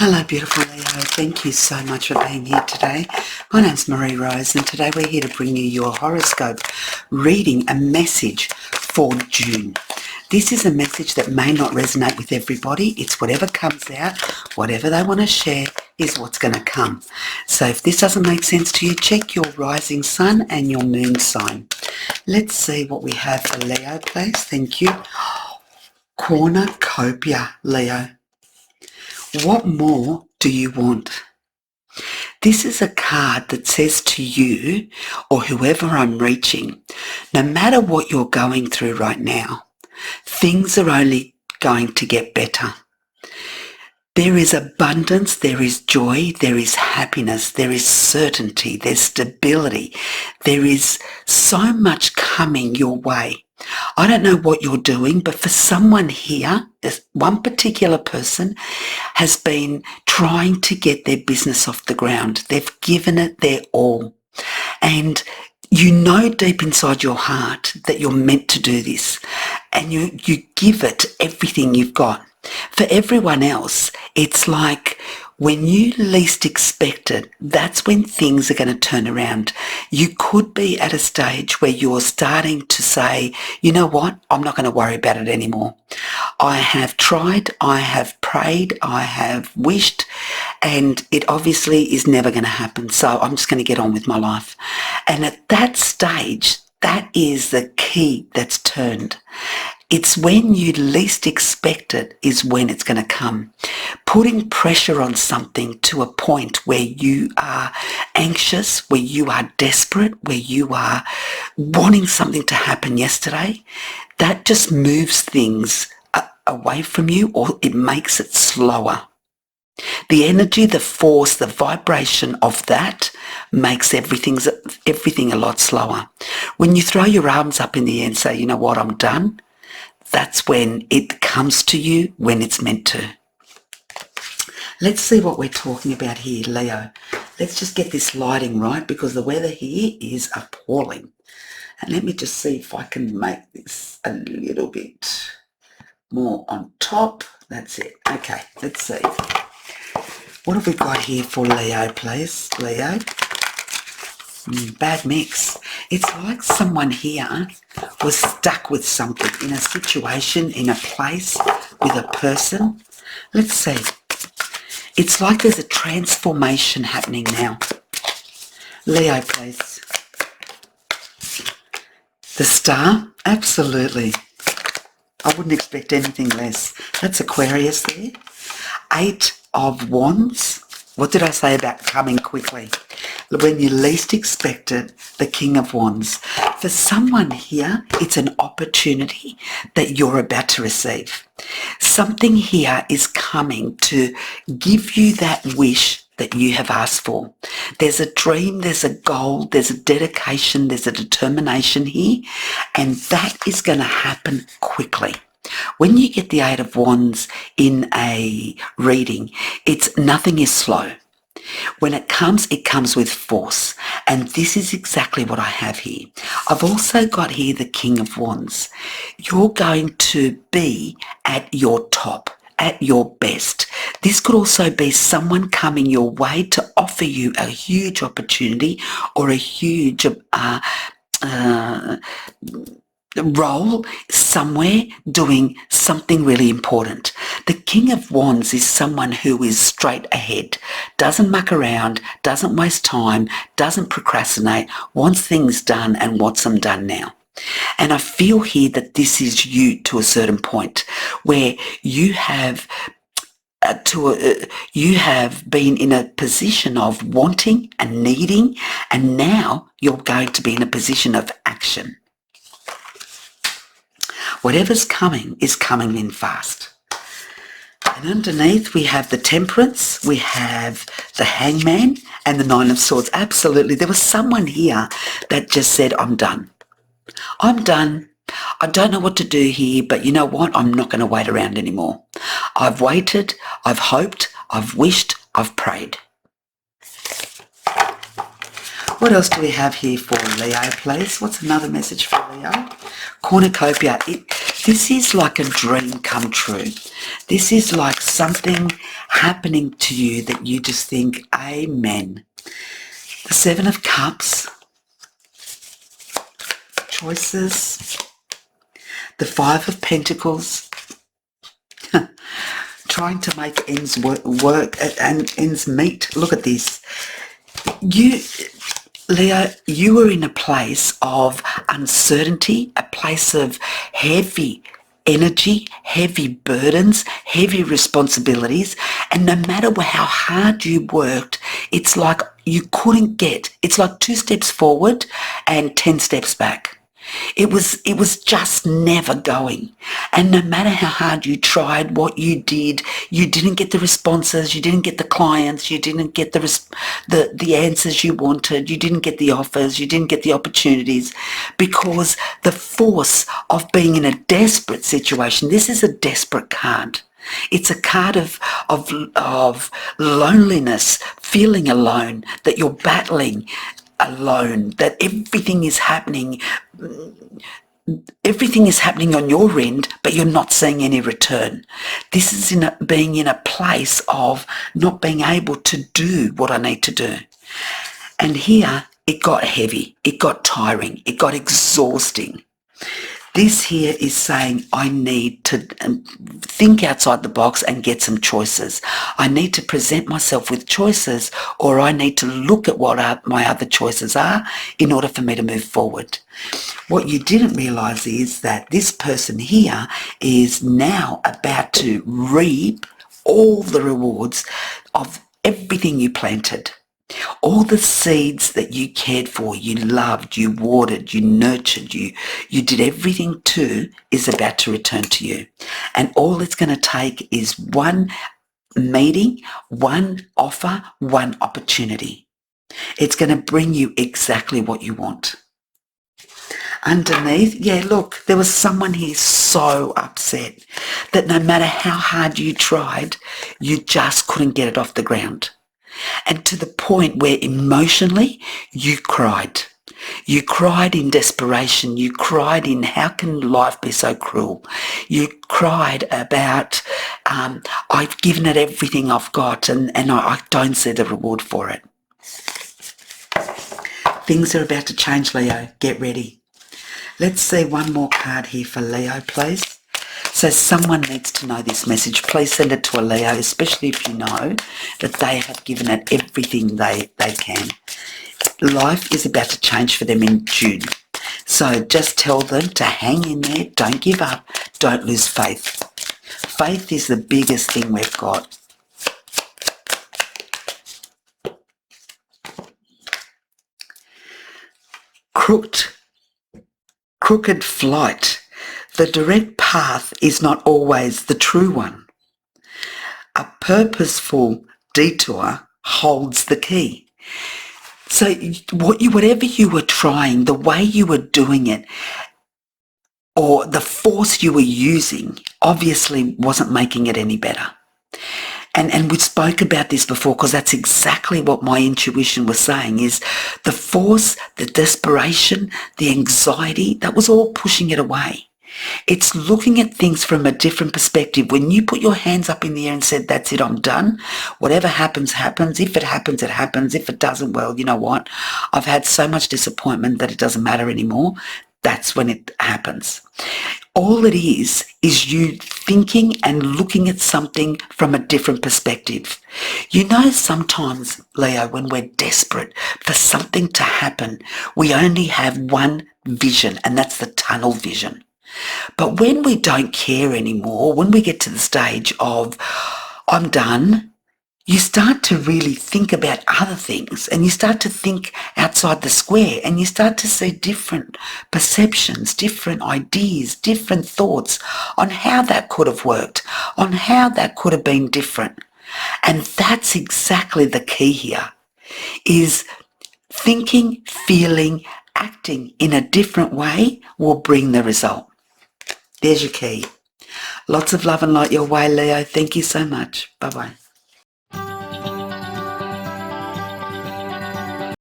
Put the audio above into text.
Hello beautiful Leo, thank you so much for being here today. My name's Marie Rose and today we're here to bring you your horoscope reading, a message for June. This is a message that may not resonate with everybody. It's whatever comes out, whatever they want to share is what's going to come. So if this doesn't make sense to you, check your rising sun and your moon sign. Let's see what we have for Leo, please. Thank you. Cornucopia, Leo. What more do you want? This is a card that says to you, or whoever I'm reaching, no matter what you're going through right now, things are only going to get better. There is abundance, there is joy, there is happiness, there is certainty, there's stability. There is so much coming your way. I don't know what you're doing, but for someone here, this one particular person has been trying to get their business off the ground. They've given it their all. And you know deep inside your heart that you're meant to do this. And you give it everything you've got. For everyone else, it's like when you least expect it, that's when things are going to turn around. You could be at a stage where you're starting to say, you know what, I'm not going to worry about it anymore. I have tried, I have prayed, I have wished, and it obviously is never going to happen. So I'm just going to get on with my life. And at that stage, that is the key that's turned. It's when you least expect it is when it's going to come. Putting pressure on something to a point where you are anxious, where you are desperate, where you are wanting something to happen yesterday, that just moves things away from you, or it makes it slower. The energy, the force, the vibration of that makes everything a lot slower. When you throw your arms up in the air and say, you know what, I'm done, that's when it comes to you when it's meant to. Let's see what we're talking about here, Leo. Let's just get this lighting right because the weather here is appalling. And let me just see if I can make this a little bit more on top. That's it. Okay, let's see. What have we got here for Leo, please? Leo? Bad mix. It's like someone here was stuck with something, in a situation, in a place, with a person. Let's see. It's like there's a transformation happening now. Leo, please. The star? Absolutely. I wouldn't expect anything less. That's Aquarius there. 8 of Wands. What did I say about coming quickly? When you least expect it, the King of Wands. For someone here, it's an opportunity that you're about to receive. Something here is coming to give you that wish that you have asked for. There's a dream, there's a goal, there's a dedication, there's a determination here, and that is going to happen quickly. When you get the 8 of Wands in a reading, nothing is slow. When it comes with force. And this is exactly what I have here. I've also got here the King of Wands. You're going to be at your top, at your best. This could also be someone coming your way to offer you a huge opportunity or a huge role somewhere doing something really important. The King of Wands is someone who is straight ahead, doesn't muck around, doesn't waste time, doesn't procrastinate, wants things done and wants them done now. And I feel here that this is you to a certain point where you have been in a position of wanting and needing, and now you're going to be in a position of action. Whatever's coming is coming in fast. And underneath we have the Temperance, we have the Hangman and the 9 of Swords. Absolutely. There was someone here that just said, I'm done. I'm done. I don't know what to do here, but you know what? I'm not going to wait around anymore. I've waited, I've hoped, I've wished, I've prayed. What else do we have here for Leo, please? What's another message for Leo? Cornucopia. This is like a dream come true. This is like something happening to you that you just think, amen. The Seven of Cups, choices, the Five of Pentacles, trying to make ends work and ends meet. Look at this. You, Leo, you are in a place of uncertainty, a place of heavy energy, heavy burdens, heavy responsibilities, and no matter how hard you worked, it's like you couldn't get, it's like 2 steps forward and 10 steps back. It was just never going. And no matter how hard you tried, what you did, you didn't get the responses, you didn't get the clients, you didn't get the answers you wanted, you didn't get the offers, you didn't get the opportunities, because the force of being in a desperate situation, this is a desperate card. It's a card of loneliness, feeling alone, that you're battling alone, that everything is happening on your end, but you're not seeing any return. This is being in a place of not being able to do what I need to do. And here it got heavy, it got tiring, it got exhausting. This here is saying I need to think outside the box and get some choices. I need to present myself with choices, or I need to look at what my other choices are in order for me to move forward. What you didn't realise is that this person here is now about to reap all the rewards of everything you planted. All the seeds that you cared for, you loved, you watered, you nurtured, you did everything to, is about to return to you. And all it's going to take is one meeting, one offer, one opportunity. It's going to bring you exactly what you want. Underneath, yeah, look, there was someone here so upset that no matter how hard you tried, you just couldn't get it off the ground. And to the point where emotionally you cried. You cried in desperation. You cried in, how can life be so cruel? You cried about, I've given it everything I've got and I don't see the reward for it. Things are about to change, Leo. Get ready. Let's see one more card here for Leo, please. So someone needs to know this message. Please send it to a Leo, especially if you know that they have given it everything they can. Life is about to change for them in June. So just tell them to hang in there, don't give up, don't lose faith. Faith is the biggest thing we've got. Crooked flight. The direct path is not always the true one. A purposeful detour holds the key. So whatever you were trying, the way you were doing it, or the force you were using, obviously wasn't making it any better. And we spoke about this before, because that's exactly what my intuition was saying, is the force, the desperation, the anxiety, that was all pushing it away. It's looking at things from a different perspective. When you put your hands up in the air and said, that's it, I'm done. Whatever happens, happens. If it happens, it happens. If it doesn't, well, you know what? I've had so much disappointment that it doesn't matter anymore. That's when it happens. All it is you thinking and looking at something from a different perspective. You know, sometimes, Leo, when we're desperate for something to happen, we only have one vision, and that's the tunnel vision. But when we don't care anymore, when we get to the stage of, I'm done, you start to really think about other things, and you start to think outside the square, and you start to see different perceptions, different ideas, different thoughts on how that could have worked, on how that could have been different. And that's exactly the key here, is thinking, feeling, acting in a different way will bring the result. There's your key. Lots of love and light your way, Leo. Thank you so much. Bye-bye.